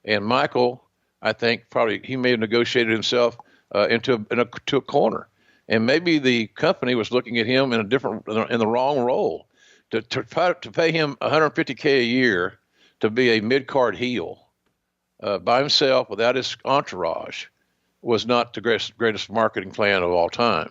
And Michael, I think probably he may have negotiated himself to a corner, and maybe the company was looking at him in the wrong role to pay him 150K a year to be a mid card heel by himself without his entourage was not the greatest marketing plan of all time.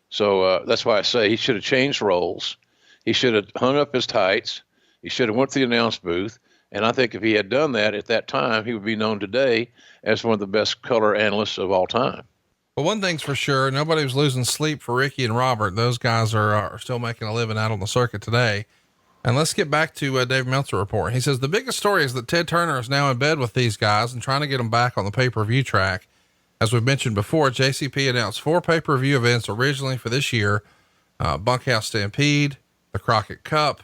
So that's why I say he should have changed roles. He should have hung up his tights. He should have went to the announce booth. And I think if he had done that at that time, he would be known today as one of the best color analysts of all time. Well, one thing's for sure, nobody was losing sleep for Ricky and Robert. Those guys are still making a living out on the circuit today. And let's get back to Dave Meltzer report. He says the biggest story is that Ted Turner is now in bed with these guys and trying to get them back on the pay-per-view track. As we've mentioned before, JCP announced 4 pay-per-view events originally for this year: Bunkhouse Stampede, the Crockett Cup,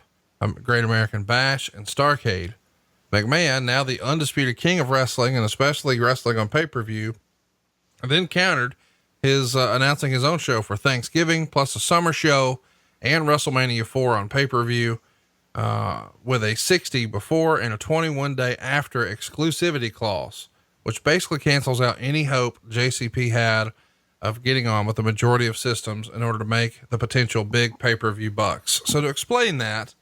Great American Bash, and Starrcade. McMahon, now the undisputed king of wrestling and especially wrestling on pay-per-view, then countered his announcing his own show for Thanksgiving, plus a summer show and WrestleMania 4 on pay-per-view, with a 60 before and a 21 day after exclusivity clause, which basically cancels out any hope JCP had of getting on with the majority of systems in order to make the potential big pay-per-view bucks. So to explain that,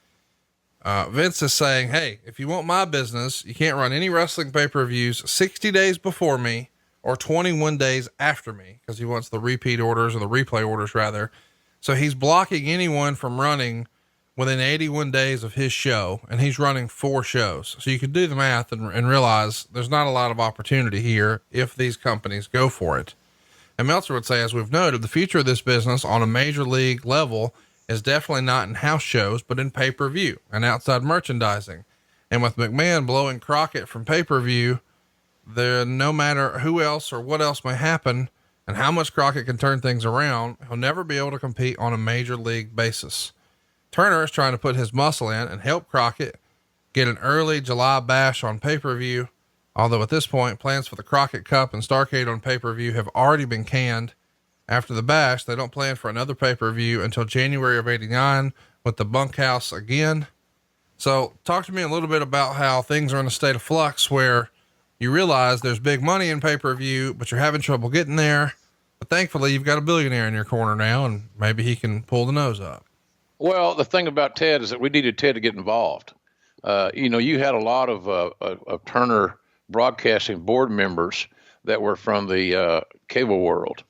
Vince is saying, hey, if you want my business, you can't run any wrestling pay-per-views 60 days before me or 21 days after me, because he wants the repeat orders or the replay orders rather. So he's blocking anyone from running within 81 days of his show, and he's running 4 shows. So you can do the math and realize there's not a lot of opportunity here if these companies go for it. And Meltzer would say, as we've noted, the future of this business on a major league level is definitely not in house shows, but in pay-per-view and outside merchandising. And with McMahon blowing Crockett from pay-per-view, there, no matter who else or what else may happen and how much Crockett can turn things around, he'll never be able to compete on a major league basis. Turner is trying to put his muscle in and help Crockett get an early July bash on pay-per-view. Although at this point, plans for the Crockett Cup and Starrcade on pay-per-view have already been canned. After the bash, they don't plan for another pay-per-view until January of '89 with the Bunkhouse again. So talk to me a little bit about how things are in a state of flux where you realize there's big money in pay-per-view, but you're having trouble getting there. But thankfully you've got a billionaire in your corner now, and maybe he can pull the nose up. Well, the thing about Ted is that we needed Ted to get involved. You had a lot of Turner Broadcasting board members that were from the cable world.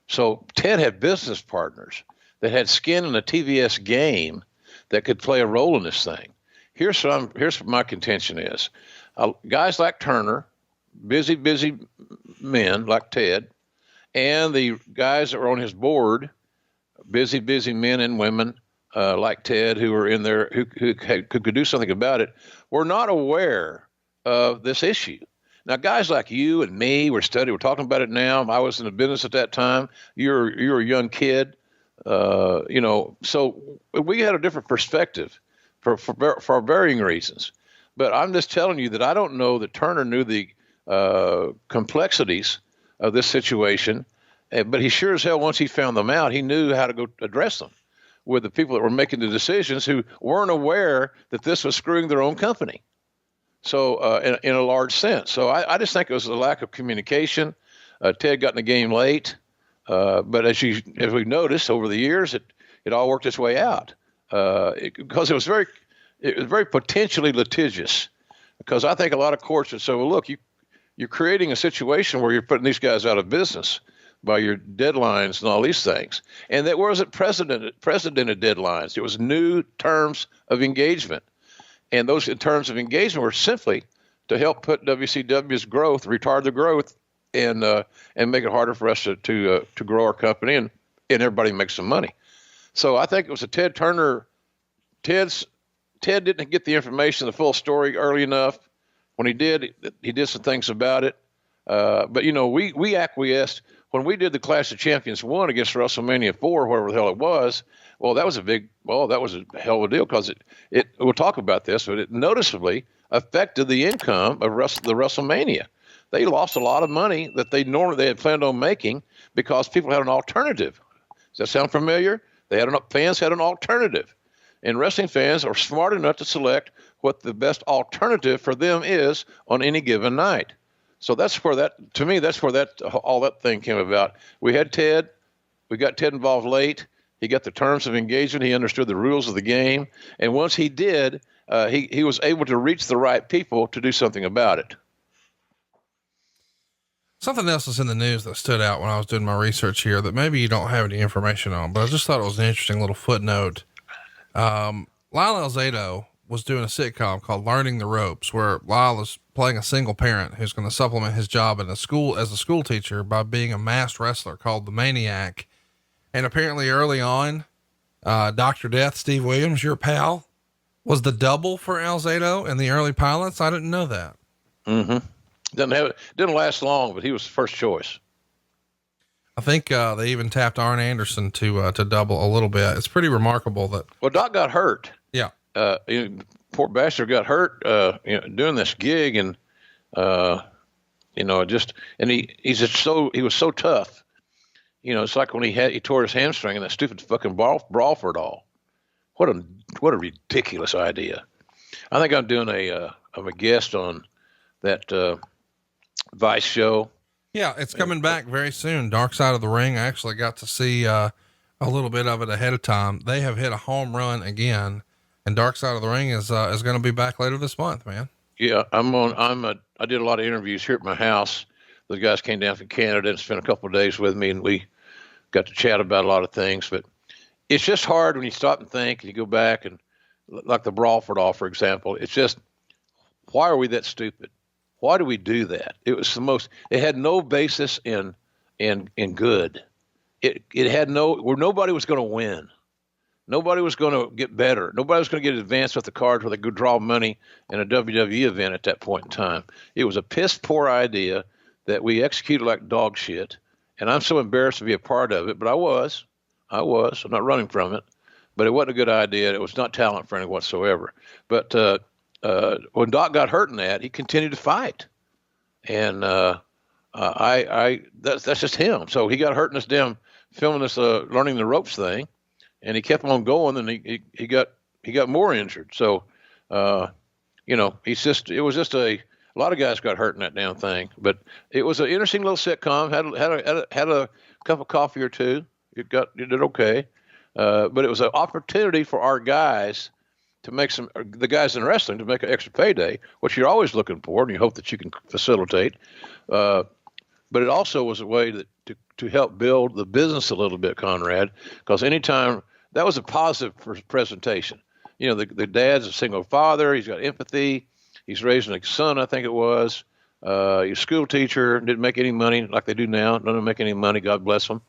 So Ted had business partners that had skin in the TVS game that could play a role in this thing. Here's what my contention is. Guys like Turner, busy men like Ted, and the guys that were on his board, busy men and women like Ted, who were in there, who could do something about it, were not aware of this issue. Now, guys like you and me, we're talking about it now. I was in the business at that time. You're a young kid, so we had a different perspective for varying reasons. But I'm just telling you that I don't know that Turner knew the complexities of this situation, but he sure as hell, once he found them out, he knew how to go address them with the people that were making the decisions who weren't aware that this was screwing their own company. So in a large sense. So I just think it was a lack of communication. Ted got in the game late, but as we noticed over the years, it all worked its way out because it was very potentially litigious. Because I think a lot of courts would say, well, look, you're creating a situation where you're putting these guys out of business by your deadlines and all these things. And that wasn't precedented deadlines. It was new terms of engagement. And those terms of engagement were simply to help put WCW's growth, retard the growth, and make it harder for us to grow our company and everybody make some money. So I think it was a Ted Turner. Ted didn't get the information, the full story early enough. When he did some things about it. But we acquiesced when we did the Clash of Champions 1 against WrestleMania 4, whatever the hell it was. Well, that was a hell of a deal because it we'll talk about this, but it noticeably affected the income of the WrestleMania. They lost a lot of money that they had planned on making because people had an alternative. Does that sound familiar? Fans had an alternative, and wrestling fans are smart enough to select what the best alternative for them is on any given night. So that's where that, to me, that's where that all that thing came about. We got Ted involved late. He got the terms of engagement. He understood the rules of the game. And once he did, he was able to reach the right people to do something about it. Something else is in the news that stood out when I was doing my research here that maybe you don't have any information on, but I just thought it was an interesting little footnote. Lyle Alzado was doing a sitcom called Learning the Ropes, where Lyle is playing a single parent who's going to supplement his job in a school as a school teacher by being a masked wrestler called the Maniac. And apparently early on, Dr. Death, Steve Williams, your pal, was the double for Alzado in the early pilots. I didn't know that. Mm-hmm. Didn't last long, but he was first choice. I think, they even tapped Arn Anderson to double a little bit. It's pretty remarkable that. Well, Doc got hurt. Yeah. Poor bastard got hurt, doing this gig, and he was so tough. It's like when he tore his hamstring in that stupid fucking brawl for it all. What a ridiculous idea. I think I'm doing I'm a guest on that Vice show. Yeah, it's coming back very soon. Dark Side of the Ring. I actually got to see a little bit of it ahead of time. They have hit a home run again, and Dark Side of the Ring is going to be back later this month, man. Yeah, I did a lot of interviews here at my house. Those guys came down from Canada and spent a couple of days with me, and we got to chat about a lot of things. But it's just hard when you stop and think, and you go back and like the brawl for it all, for example. It's just, why are we that stupid? Why do we do that? It had no basis in good. It had where nobody was going to win. Nobody was going to get better. Nobody was going to get advanced with the cards where they could draw money in a WWE event at that point in time. It was a piss poor idea that we executed like dog shit. And I'm so embarrassed to be a part of it, but I was. I'm not running from it, but it wasn't a good idea. It was not talent friendly whatsoever. But, when Doc got hurt in that, he continued to fight. And, that's just him. So he got hurt in this damn filming this, Learning the Ropes thing, and he kept on going, and he got more injured. So, it was just a lot of guys got hurt in that damn thing, but it was an interesting little sitcom. Had a cup of coffee or two. It did okay. But it was an opportunity for our guys to make the guys in wrestling to make an extra payday, which you're always looking for, and you hope that you can facilitate. But it also was a way to help build the business a little bit, Conrad, because anytime that was a positive presentation. The dad's a single father. He's got empathy. He's raising a son, I think it was. He's a school teacher, didn't make any money like they do now. None of them make any money. God bless them.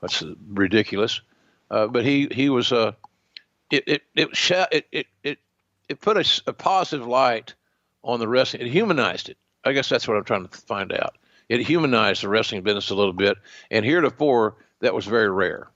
That's ridiculous. But he was it put a positive light on the wrestling. It humanized it. I guess that's what I'm trying to find out. It humanized the wrestling business a little bit, and heretofore that was very rare.